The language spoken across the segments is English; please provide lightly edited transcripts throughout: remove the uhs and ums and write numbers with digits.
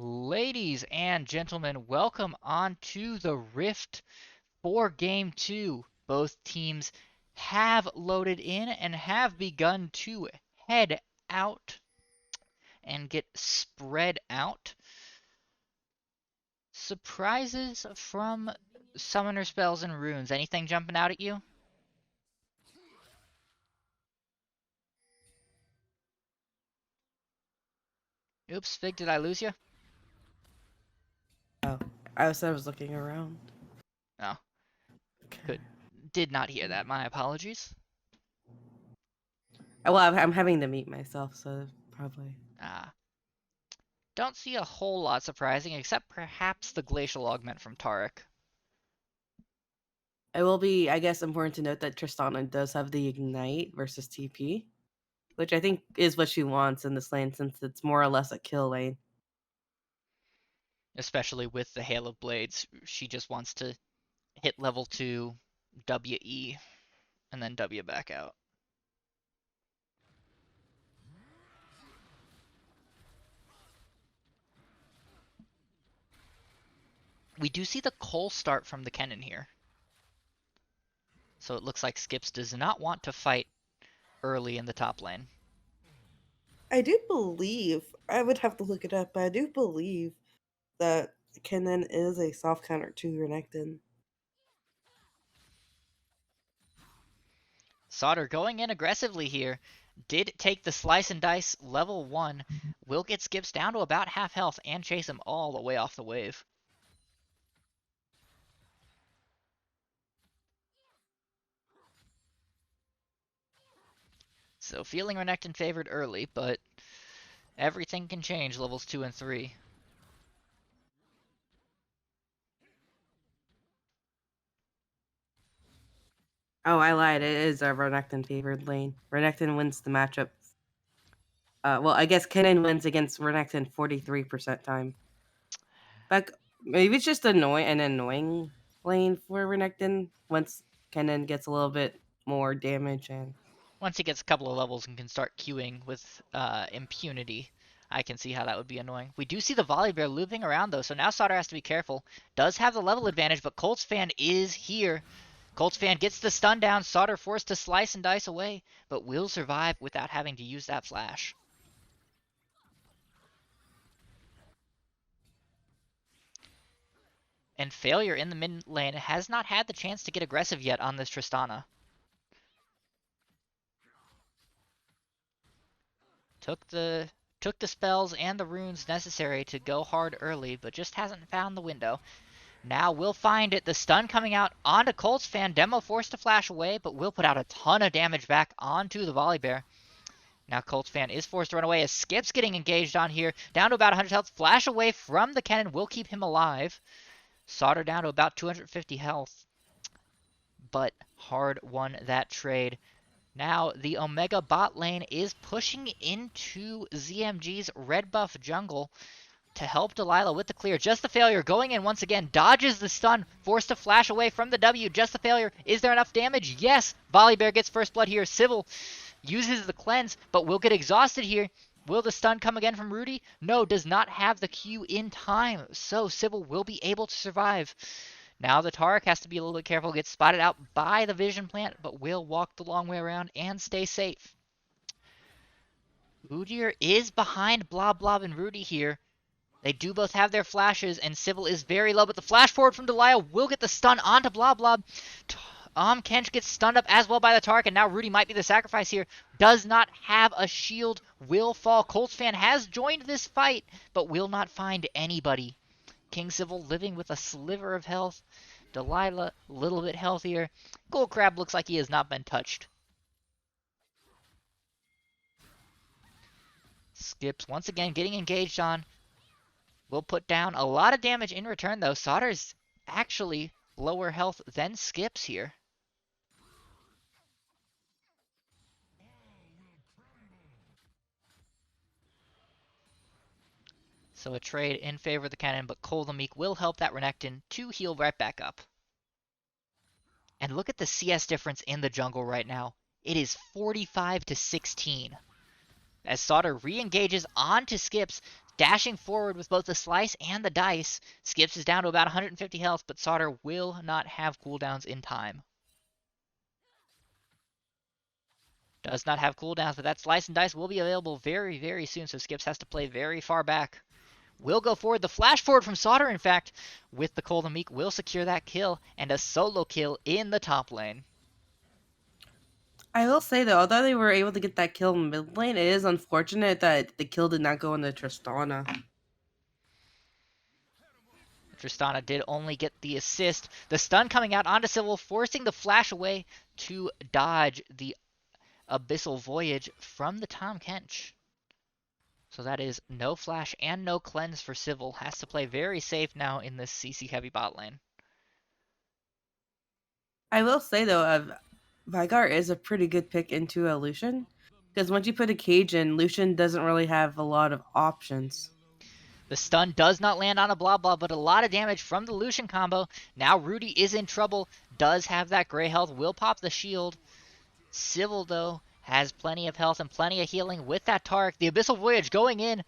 Ladies and gentlemen, welcome on to the Rift for Game 2. Both teams have loaded in and have begun to head out and get spread out. Surprises from summoner spells and runes. Anything jumping out at you? Oops, Fig, did I lose you? Oh, I was looking around. Oh, Okay. did not hear that. My apologies. Well, I'm having to meet myself, so probably. Don't see a whole lot surprising, except perhaps the glacial augment from Taric. It will be, I guess, important to note that Tristana does have the Ignite versus TP, which I think is what she wants in this lane since it's more or less a kill lane. Especially with the Hail of Blades, she just wants to hit level 2, WE, and then W back out. We do see the Cole start from the Kennen here. So it looks like Skips does not want to fight early in the top lane. I do believe, I would have to look it up, but I do believe that Kennen is a soft counter to Renekton. Sauter going in aggressively here. Did take the slice and dice level 1. Will get Skips down to about half health and chase him all the way off the wave. So feeling Renekton favored early, but everything can change levels 2 and 3. Oh, I lied. It is a Renekton favored lane. Renekton wins the matchup. Well, I guess Kennen wins against Renekton 43% time. But maybe it's just an annoying lane for Renekton once Kennen gets a little bit more damage and Once he gets a couple of levels and can start queuing with impunity, I can see how that would be annoying. We do see the Volibear looping around though, so now Sauter has to be careful. Does have the level advantage, but Colts fan is here. Colts fan gets the stun down, Sauter forced to slice and dice away, but will survive without having to use that flash. And Failure in the mid lane has not had the chance to get aggressive yet on this Tristana. Took the spells and the runes necessary to go hard early, but just hasn't found the window. Now we'll find it. The stun coming out onto Colts fan. Demo forced to flash away, but will put out a ton of damage back onto the Volibear. Now Colts fan is forced to run away as Skip's getting engaged on here. Down to about 100 health. Flash away from the Kennen will keep him alive. Sauter down to about 250 health. But hard won that trade. Now the Omega bot lane is pushing into ZMG's red buff jungle to help Delilah with the clear. Just the Failure going in once again. Dodges the stun. Forced to flash away from the W. Just the Failure. Is there enough damage? Yes. Volibear gets first blood here. Civil uses the cleanse, but will get exhausted here. Will the stun come again from Rudy? No, does not have the Q in time. So Civil will be able to survive. Now the Taric has to be a little bit careful. Gets spotted out by the Vision Plant, but will walk the long way around and stay safe. Udyr is behind Blob Blob and Rudy here. They do both have their flashes, and Civil is very low, but the flash forward from Delia will get the stun onto Blob Blob. Kench gets stunned up as well by the Taric, and now Rudy might be the sacrifice here. Does not have a shield, will fall. Colts fan has joined this fight, but will not find anybody. King Civil living with a sliver of health. Delilah, a little bit healthier. Gold Crab looks like he has not been touched. Skips once again getting engaged on. Will put down a lot of damage in return, though. Sauter's actually lower health than Skips here. So a trade in favor of the Cannon, but Cole the Meek will help that Renekton to heal right back up. And look at the CS difference in the jungle right now. It is 45 to 16. As Sauter re-engages onto Skips, dashing forward with both the slice and the dice. Skips is down to about 150 health, but Sauter will not have cooldowns in time. Does not have cooldowns, but that slice and dice will be available very, very soon, so Skips has to play very far back. Will go forward. The flash forward from Sauter, in fact, with the Cold and Meek, will secure that kill, and a solo kill in the top lane. I will say though, although they were able to get that kill in mid lane, it is unfortunate that the kill did not go into Tristana. Tristana did only get the assist. The stun coming out onto Civil, forcing the flash away to dodge the Abyssal Voyage from the Tahm Kench. So that is no flash and no cleanse for Civil. Has to play very safe now in this CC heavy bot lane. I will say though, Vygar is a pretty good pick into a Lucian, because once you put a cage in, Lucian doesn't really have a lot of options. The stun does not land on a blah blah, but a lot of damage from the Lucian combo. Now Rudy is in trouble, does have that gray health, will pop the shield. Civil, though, has plenty of health and plenty of healing with that Tark. The Abyssal Voyage going in.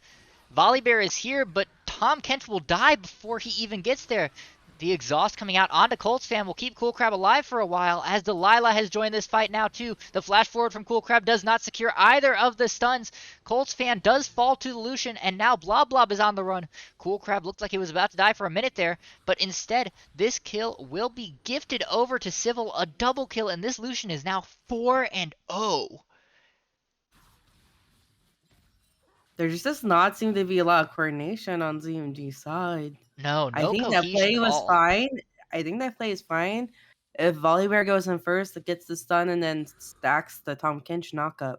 Volibear is here, but Tahm Kench will die before he even gets there. The exhaust coming out onto Colts fan will keep Cool Crab alive for a while, as Delilah has joined this fight now too. The flash forward from Cool Crab does not secure either of the stuns. Colts fan does fall to the Lucian, and now Blob Blob is on the run. Cool Crab looked like he was about to die for a minute there, but instead, this kill will be gifted over to Civil, a double kill, and this Lucian is now 4-0. There just does not seem to be a lot of coordination on ZMG's side. No I think that cohesion play at was all. fine. I think that play is fine. If Volibear goes in first, it gets the stun and then stacks the Tahm Kench knockup.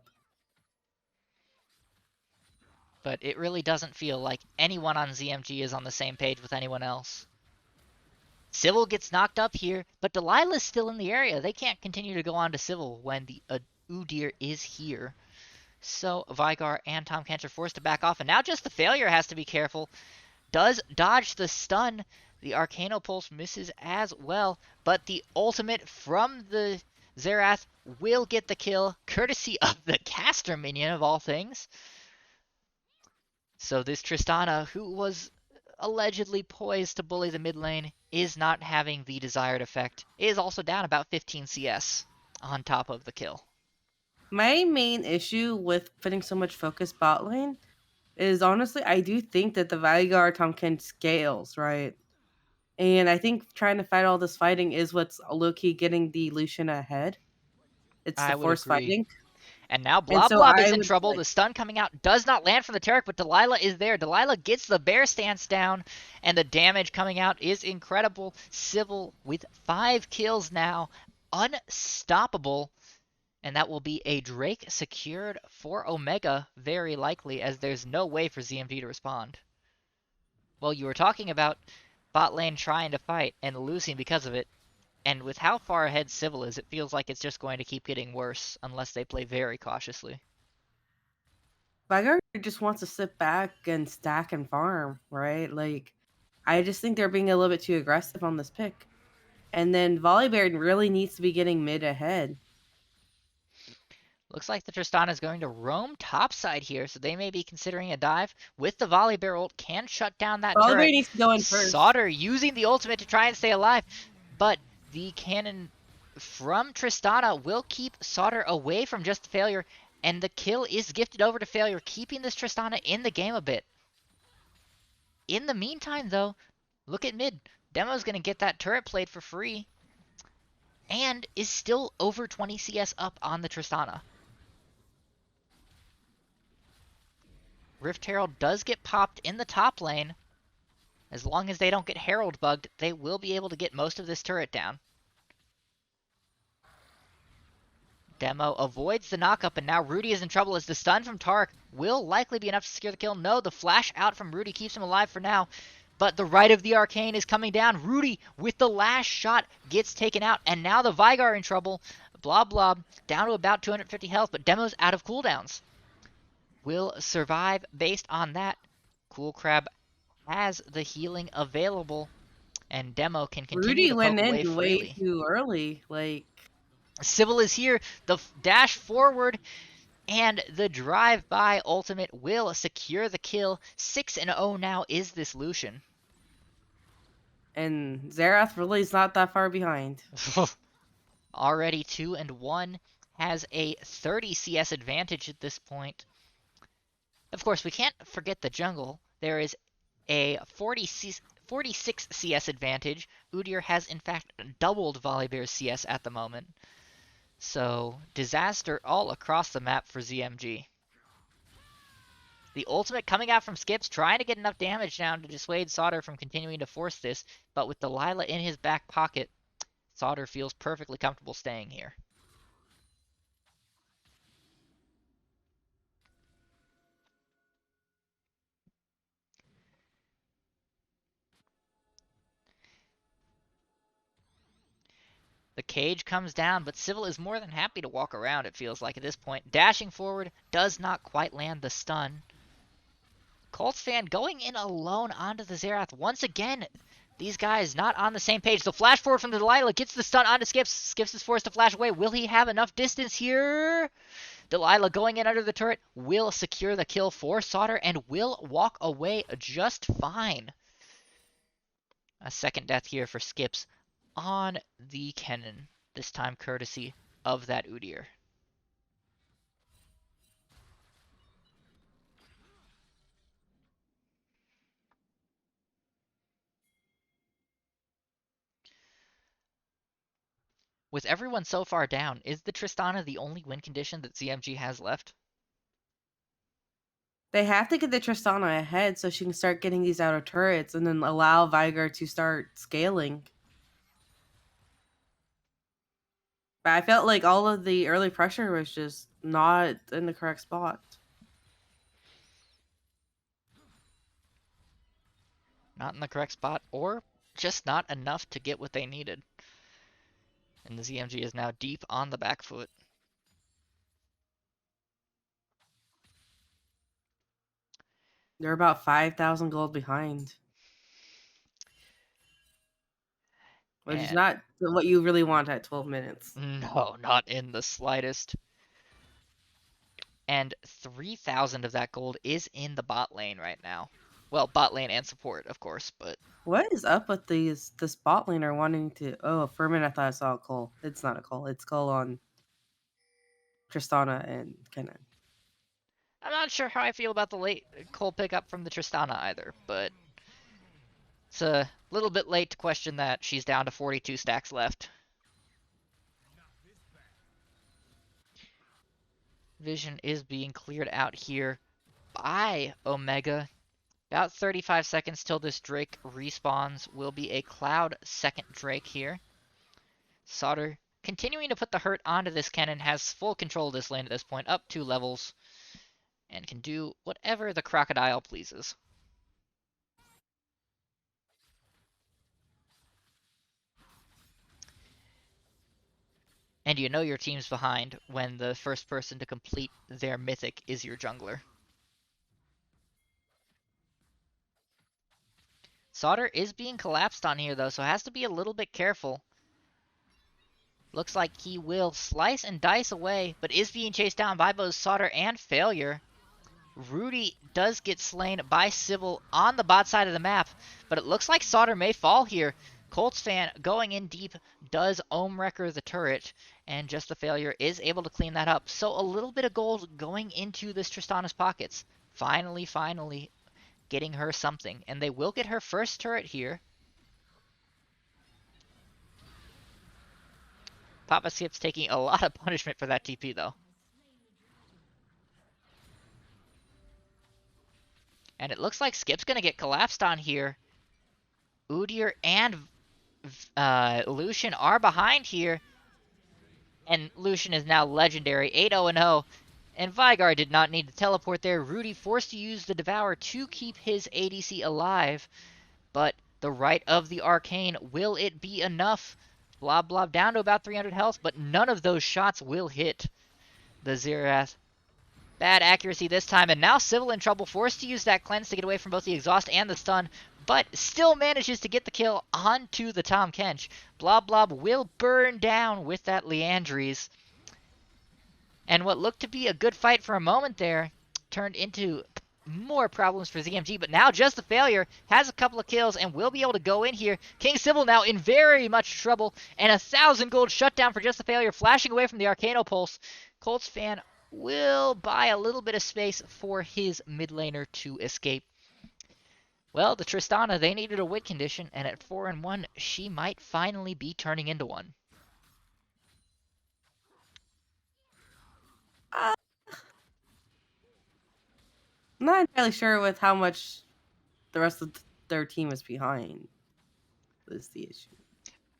But it really doesn't feel like anyone on ZMG is on the same page with anyone else. Civil gets knocked up here, but Delilah's still in the area. They can't continue to go on to Civil when the Udyr is here. So Vygar and Tahm Kench are forced to back off, and now just the Failure has to be careful. Does dodge the stun. The Arcano Pulse misses as well, but the ultimate from the Xerath will get the kill, courtesy of the caster minion of all things. So this Tristana, who was allegedly poised to bully the mid lane, is not having the desired effect. It is also down about 15 CS on top of the kill. My main issue with putting so much focus bot lane is honestly, I do think that the Veigar Tahm Kench scales, right? And I think trying to fight all this fighting is what's low-key getting the Lucian ahead. It's the I would force agree. fighting. And now And Blob so Blob is I in would trouble. like, The stun coming out does not land from the Taric, but Delilah is there. Delilah gets the bear stance down, and the damage coming out is incredible. Civil with 5 kills now, unstoppable. And that will be a Drake secured for Omega, very likely, as there's no way for ZMG to respond. Well, you were talking about bot lane trying to fight and losing because of it. And with how far ahead Civil is, it feels like it's just going to keep getting worse unless they play very cautiously. Veigar just wants to sit back and stack and farm, right? Like, I just think they're being a little bit too aggressive on this pick. And then Volibear really needs to be getting mid ahead. Looks like the Tristana is going to roam topside here, so they may be considering a dive. With the Volibear ult, can shut down that Volibear turret. needs to go in first. Sauter using the ultimate to try and stay alive, but the cannon from Tristana will keep Sauter away from just Failure, and the kill is gifted over to Failure, keeping this Tristana in the game a bit. In the meantime, though, look at mid. Demo's going to get that turret played for free, and is still over 20 CS up on the Tristana. Rift Herald does get popped in the top lane. As long as they don't get Herald bugged, they will be able to get most of this turret down. Demo avoids the knockup, and now Rudy is in trouble as the stun from Tark will likely be enough to secure the kill. No, the flash out from Rudy keeps him alive for now. But the right of the Arcane is coming down. Rudy, with the last shot, gets taken out, and now the Veigar in trouble. Blob Blob down to about 250 health, but Demo's out of cooldowns. Will survive based on that. Cool Crab has the healing available, and Demo can continue Rudy to went poke away in way freely. too early. Like, Civil is here. The dash forward And the drive-by ultimate will secure the kill. 6-0 now is this Lucian. And Xerath really is not that far behind. Already 2-1, has a 30 CS advantage at this point. Of course, we can't forget the jungle. There is a 46 CS advantage. Udyr has in fact doubled Volibear's CS at the moment. So, disaster all across the map for ZMG. The ultimate coming out from Skips, trying to get enough damage down to dissuade Sauter from continuing to force this, but with Delilah in his back pocket, Sauter feels perfectly comfortable staying here. The cage comes down, but Civil is more than happy to walk around, it feels like at this point. Dashing forward, does not quite land the stun. Colts fan going in alone onto the Xerath. Once again, these guys not on the same page. The flash forward from the Delilah gets the stun onto Skips. Skips is forced to flash away. Will he have enough distance here? Delilah going in under the turret will secure the kill for Sauter and will walk away just fine. A second death here for Skips on the Kennen, this time courtesy of that Udyr. With everyone so far down, is the Tristana the only win condition that ZMG has left? They have to get the Tristana ahead so she can start getting these outer turrets and then allow Vigar to start scaling. But I felt like all of the early pressure was just not in the correct spot. Not in the correct spot, or just not enough to get what they needed. And the ZMG is now deep on the back foot. They're about 5,000 gold behind. Which is And not what you really want at 12 minutes. no, not in the slightest. And 3,000 of that gold is in the bot lane right now. Well, bot lane and support, of course, but What is up with this bot laner wanting to... Oh, for a minute I thought I saw a Cole. It's not a Cole. It's Cole on Tristana and Kennen. I'm not sure how I feel about the late Cole pickup from the Tristana either, but it's a little bit late to question that. She's down to 42 stacks left. Vision is being cleared out here by Omega. About 35 seconds till this Drake respawns. Will be a Cloud second Drake here. Sauter continuing to put the hurt onto this Kennen, has full control of this lane at this point, up 2 levels, and can do whatever the crocodile pleases. And you know your team's behind when the first person to complete their mythic is your jungler. Sauter is being collapsed on here though, so has to be a little bit careful. Looks like he will slice and dice away, but is being chased down by both Sauter and Failure. Rudy does get slain by Sybil on the bot side of the map, but it looks like Sauter may fall here. Colts fan going in deep does Omega the turret, and just the Failure is able to clean that up. So a little bit of gold going into this Tristana's pockets. Finally getting her something, and they will get her first turret here. Papa Skip's taking a lot of punishment for that TP though. And it looks like Skip's going to get collapsed on here. Udyr and Lucian are behind here. And Lucian is now legendary, 8-0-0. And Vigar did not need to teleport there. Rudy forced to use the Devour to keep his ADC alive. But the right of the Arcane, will it be enough? Blob Blob down to about 300 health, but none of those shots will hit the Xerath. Bad accuracy this time, and now Civil in trouble, forced to use that cleanse to get away from both the exhaust and the stun, but still manages to get the kill onto the Tahm Kench. Blob Blob will burn down with that Liandry's. And what looked to be a good fight for a moment there turned into more problems for ZMG, but now Just the Failure has a couple of kills and will be able to go in here. King Civil now in very much trouble, and 1,000 gold shutdown for Just the Failure, flashing away from the Arcano Pulse. Colts fan will buy a little bit of space for his mid laner to escape. Well, the Tristana, they needed a win condition, and at 4-1, she might finally be turning into one. Uh, I'm not entirely sure with how much the rest of their team is behind. Is the issue.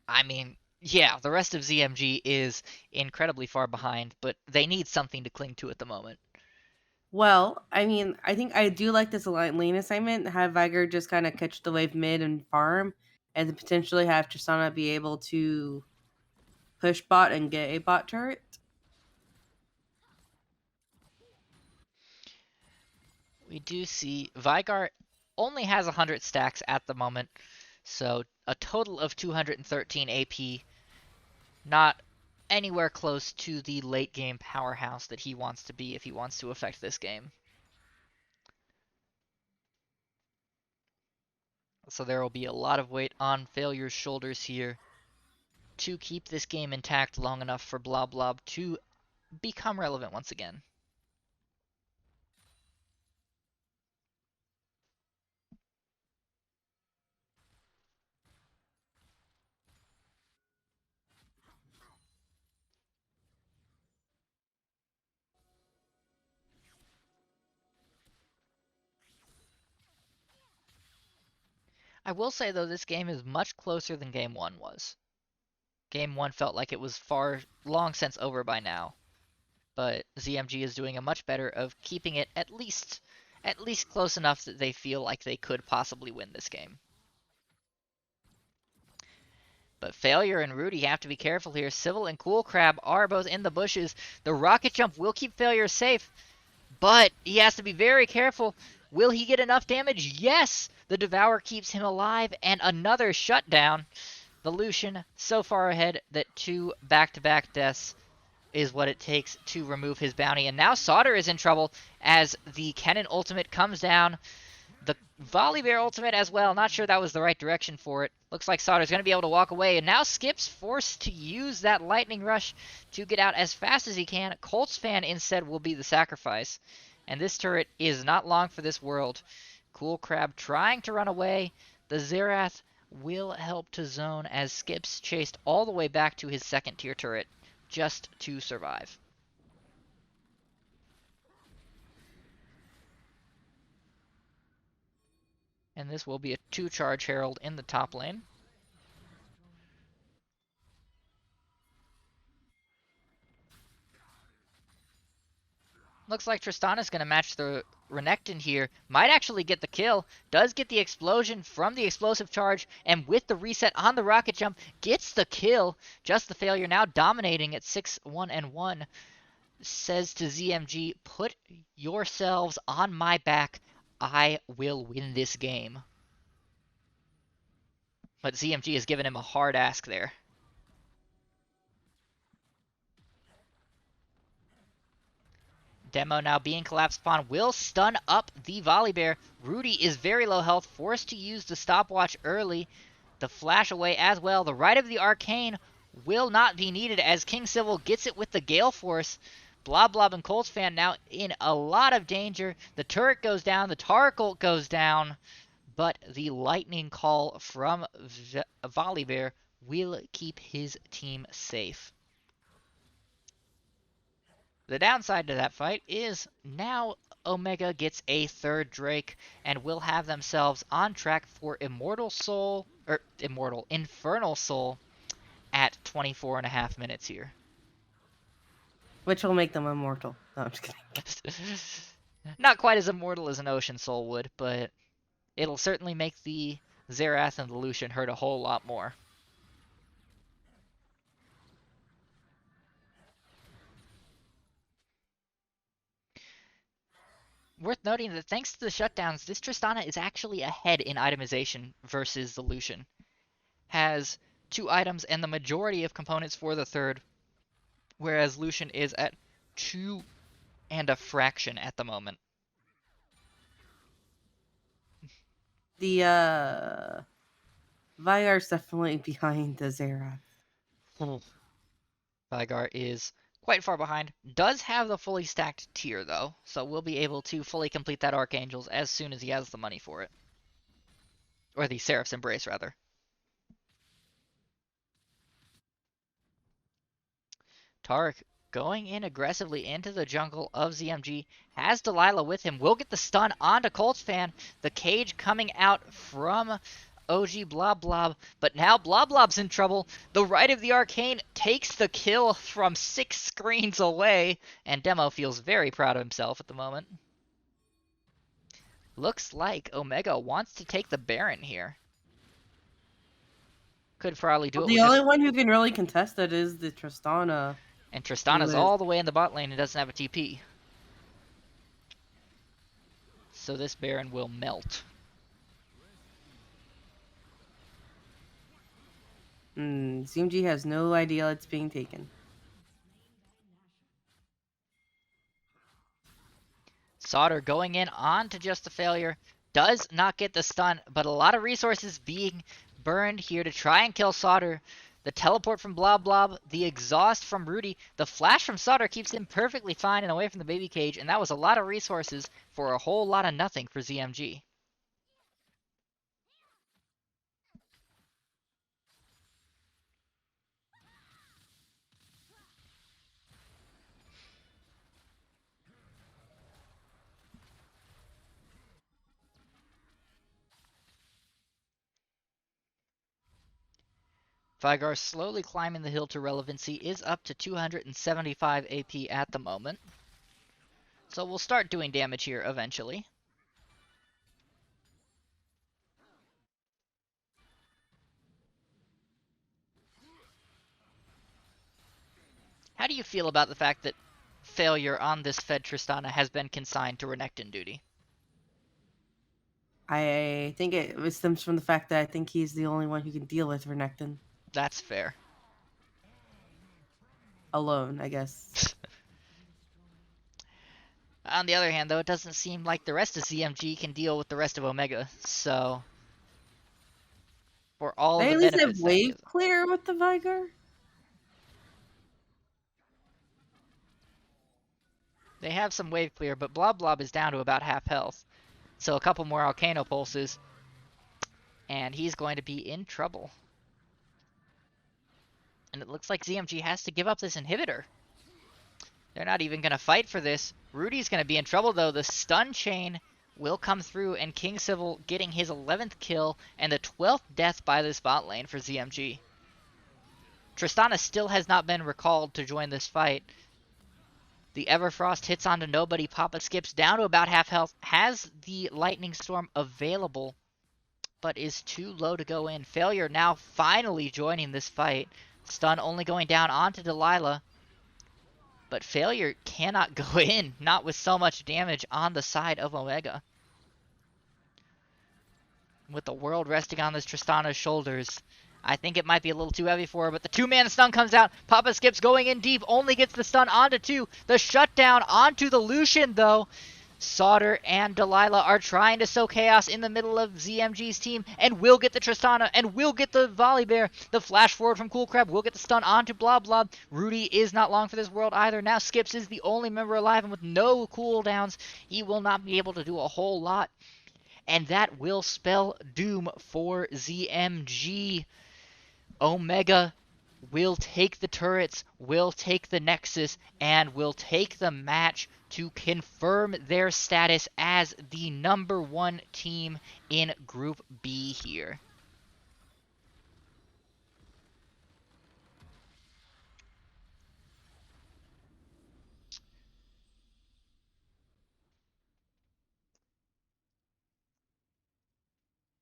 I mean, yeah, the rest of ZMG is incredibly far behind, but they need something to cling to at the moment. Well, I mean, I think I do like this lane assignment. Have Viger just kind of catch the wave mid and farm, and then potentially have Tristana be able to push bot and get a bot turret. We do see Vygar only has 100 stacks at the moment, so a total of 213 AP. Not anywhere close to the late game powerhouse that he wants to be if he wants to affect this game. So there will be a lot of weight on Failure's shoulders here to keep this game intact long enough for Blob Blob to become relevant once again. I will say, though, this game is much closer than Game 1 was. Game 1 felt like it was long since over by now, but ZMG is doing a much better of keeping it at least close enough that they feel like they could possibly win this game. But Failure and Rudy have to be careful here. Civil and Cool Crab are both in the bushes. The rocket jump will keep Failure safe, but he has to be very careful. Will he get enough damage? Yes! The Devour keeps him alive, and another shutdown. The Lucian so far ahead that 2 back-to-back deaths is what it takes to remove his bounty. And now Solder is in trouble as the Kennen ultimate comes down. The Volibear ultimate as well. Not sure that was the right direction for it. Looks like Solder's going to be able to walk away. And now Skip's forced to use that Lightning Rush to get out as fast as he can. Colts fan instead will be the sacrifice. And this turret is not long for this world. Cool Crab trying to run away. The Xerath will help to zone as Skip's chased all the way back to his second tier turret just to survive. And this will be a 2-charge Herald in the top lane. Looks like Tristana's going to match the Renekton here. Might actually get the kill. Does get the explosion from the explosive charge. And with the reset on the rocket jump, gets the kill. Just the Failure now dominating at 6-1-1. Says to ZMG, put yourselves on my back. I will win this game. But ZMG has given him a hard ask there. Demo now being collapsed upon will stun up the Volibear. Rudy is very low health, forced to use the stopwatch early. The flash away as well. The right of the Arcane will not be needed as King Civil gets it with the Gale Force. Blob Blob and Colts fan now in a lot of danger. The turret goes down, the Tarkult goes down, but the lightning call from Volibear will keep his team safe. The downside to that fight is now Omega gets a third Drake and will have themselves on track for Infernal Soul at 24.5 minutes here. Which will make them immortal. No, I'm just kidding. Not quite as immortal as an Ocean Soul would, but it'll certainly make the Xerath and the Lucian hurt a whole lot more. Worth noting that thanks to the shutdowns, this Tristana is actually ahead in itemization versus the Lucian. Has 2 items and the majority of components for the third, whereas Lucian is at 2 and a fraction at the moment. The Vyar's definitely behind the Zera. Vygar is quite far behind. Does have the fully stacked tier, though, so we'll be able to fully complete that Archangels as soon as he has the money for it. Or the Seraph's Embrace, rather. Tarek going in aggressively into the jungle of ZMG. Has Delilah with him. Will get the stun onto Colts Fan. The cage coming out from OG Blob Blob. But now Blob Blob's in trouble. The Rite of the Arcane takes the kill from 6 screens away. And Demo feels very proud of himself at the moment. Looks like Omega wants to take the Baron here. Could probably do Well, it the with only just... one who can really contest it is the Tristana. And Tristana's all the way in the bot lane and doesn't have a TP. So this Baron will melt. ZMG has no idea it's being taken. Sauter going in on to just a failure. Does not get the stun, but a lot of resources being burned here to try and kill Sauter. The teleport from Blob Blob, the exhaust from Rudy, the flash from Sauter keeps him perfectly fine and away from the baby cage, and that was a lot of resources for a whole lot of nothing for ZMG. Vygar slowly climbing the hill to relevancy, is up to 275 AP at the moment. So we'll start doing damage here eventually. How do you feel about the fact that failure on this Fed Tristana has been consigned to Renekton duty? I think it stems from the fact that I think he's the only one who can deal with Renekton. That's fair. Alone, I guess. On the other hand, though, it doesn't seem like the rest of ZMG can deal with the rest of Omega, so... For all They the at least benefits have that wave gives... clear with the Vygar? They have some wave clear, but Blob Blob is down to about half health. So a couple more Volcano Pulses, and he's going to be in trouble. And it looks like ZMG has to give up this inhibitor. They're not even going to fight for this. Rudy's going to be in trouble, though. The stun chain will come through, and King Civil getting his 11th kill and the 12th death by this bot lane for ZMG. Tristana still has not been recalled to join this fight. The Everfrost hits onto nobody. Papa skips down to about half health. Has the Lightning Storm available, but is too low to go in. Failure now finally joining this fight. Stun only going down onto Delilah. But Failure cannot go in, not with so much damage on the side of Omega. With the world resting on this Tristana's shoulders, I think it might be a little too heavy for her, but the two-man stun comes out. Papa Skips going in deep, only gets the stun onto 2. The shutdown onto the Lucian, though. Sauter and Delilah are trying to sow chaos in the middle of ZMG's team, and will get the Tristana, and will get the Volley Bear. The flash forward from Cool Crab will get the stun onto Blob Blob. Rudy is not long for this world either. Now Skips is the only member alive, and with no cooldowns, he will not be able to do a whole lot. And that will spell doom for ZMG. Omega will take the turrets, will take the Nexus, and will take the match to confirm their status as the #1 team in Group B here.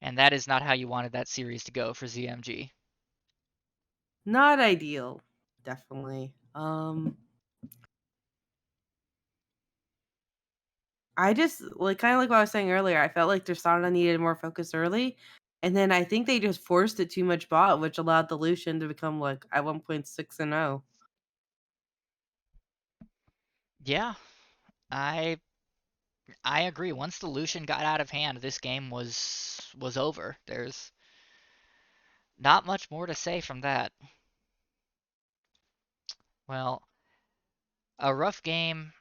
And that is not how you wanted that series to go for ZMG. Not ideal, definitely. I just kind of like what I was saying earlier. I felt like Tristana needed more focus early, and then I think they just forced it too much bot, which allowed the Lucian to become at 1.6-0. Yeah, I I agree. Once the Lucian got out of hand, this game was over. There's not much more to say from that. Well, a rough game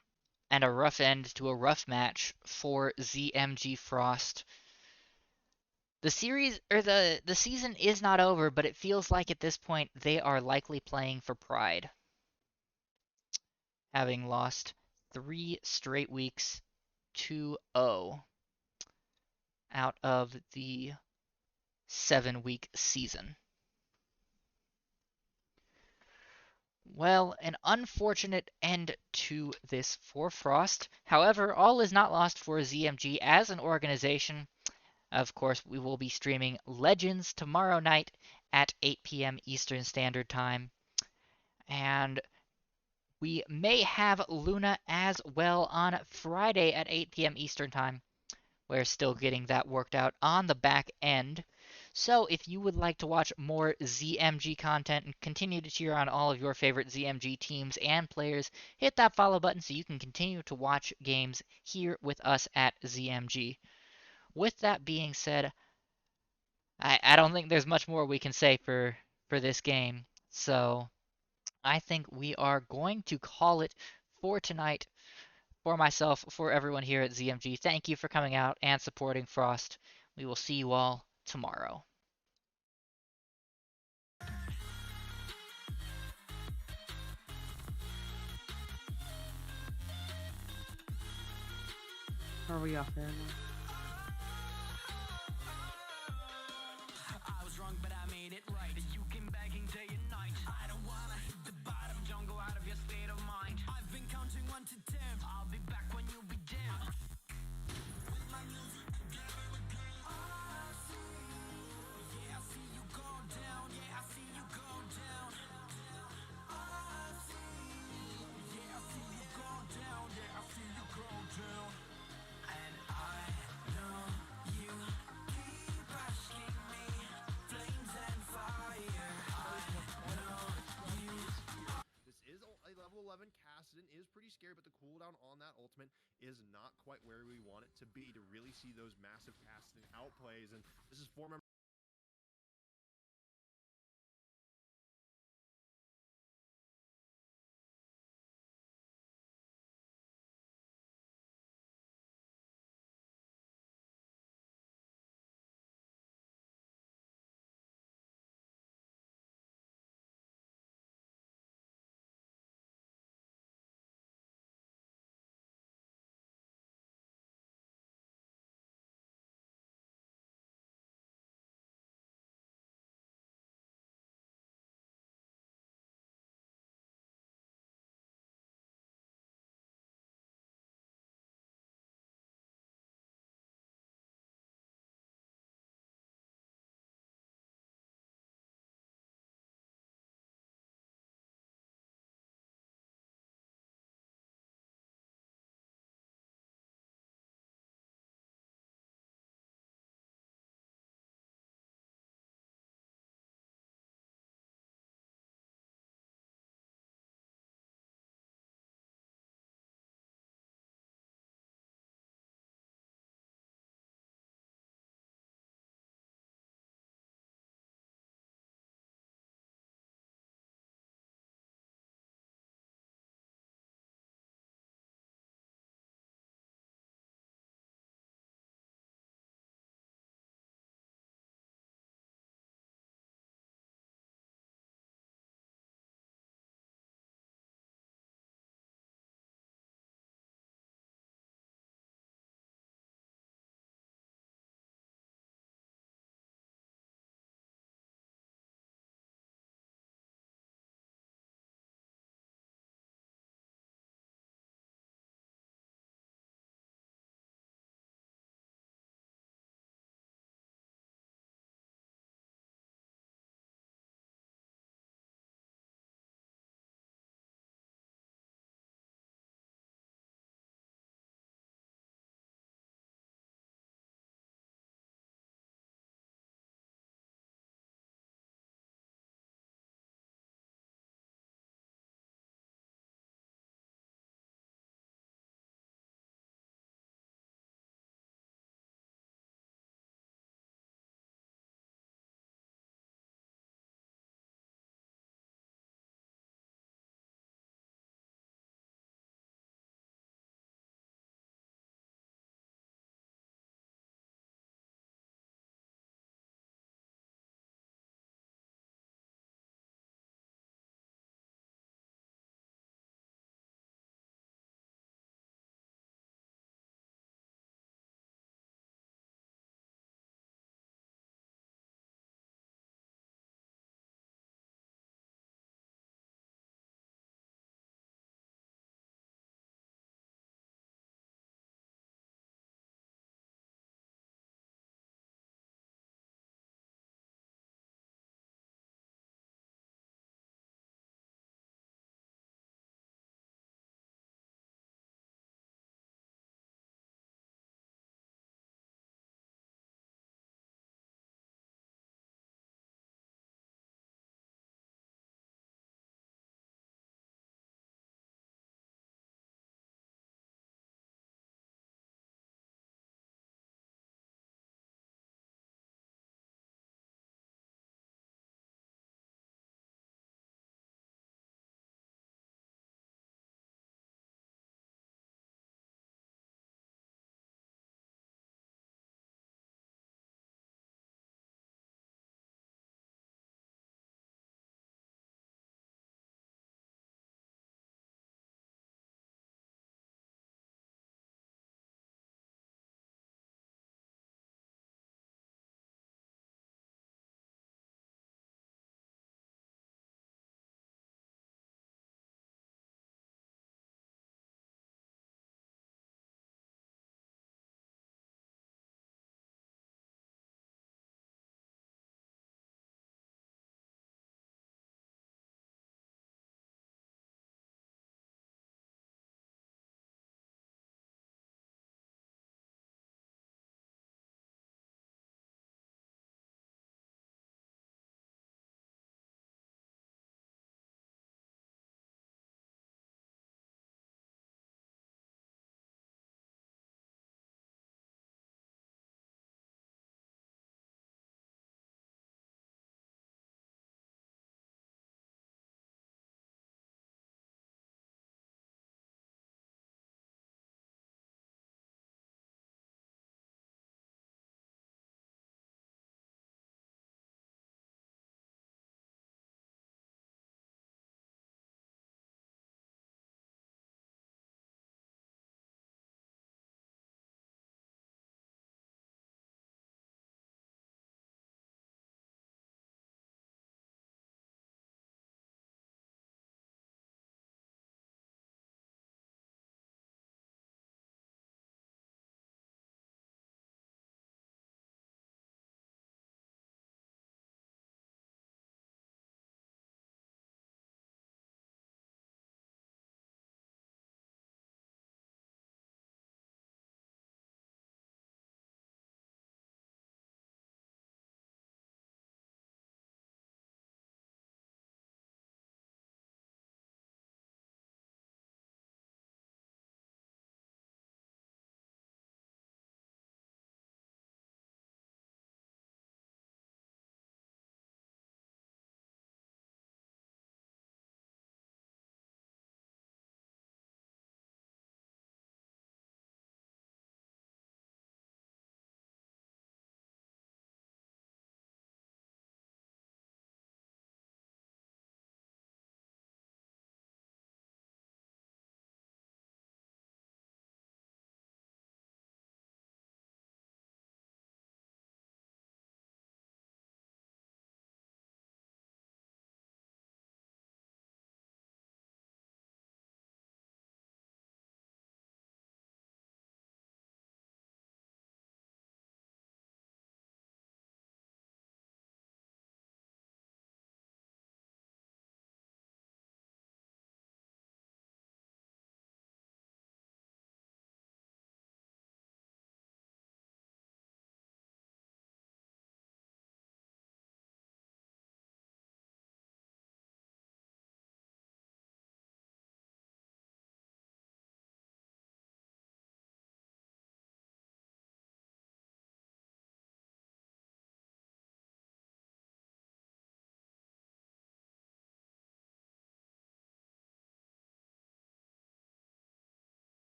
and a rough end to a rough match for ZMG Frost. The series or the season is not over, but it feels like at this point they are likely playing for pride, having lost 3 straight weeks 2-0 out of the 7-week season. Well, an unfortunate end to this for Frost. However, all is not lost for ZMG as an organization. Of course, we will be streaming Legends tomorrow night at 8 p.m. Eastern Standard Time. And we may have Luna as well on Friday at 8 p.m. Eastern Time. We're still getting that worked out on the back end. So if you would like to watch more ZMG content and continue to cheer on all of your favorite ZMG teams and players, hit that follow button so you can continue to watch games here with us at ZMG. With that being said, I don't think there's much more we can say for this game. So I think we are going to call it for tonight. For myself, for everyone here at ZMG, thank you for coming out and supporting Frost. We will see you all tomorrow. Are we off there now? I was wrong, but I made it right. You came begging day and night. I don't wanna hit the bottom, don't go out of your state of mind. I've been counting 1 to 10. I'll be back when you begin. With my music together again. I see, yeah, I see you go down. Yeah, I see you go down. I see, yeah, I see you go down. Yeah, I see you go down. And I know you keep asking me, flames and fire. I know you. This is a level 11 cast and is pretty scary, but the cooldown on that ultimate is not quite where we want it to be to really see those massive casting outplays. And this is 4 members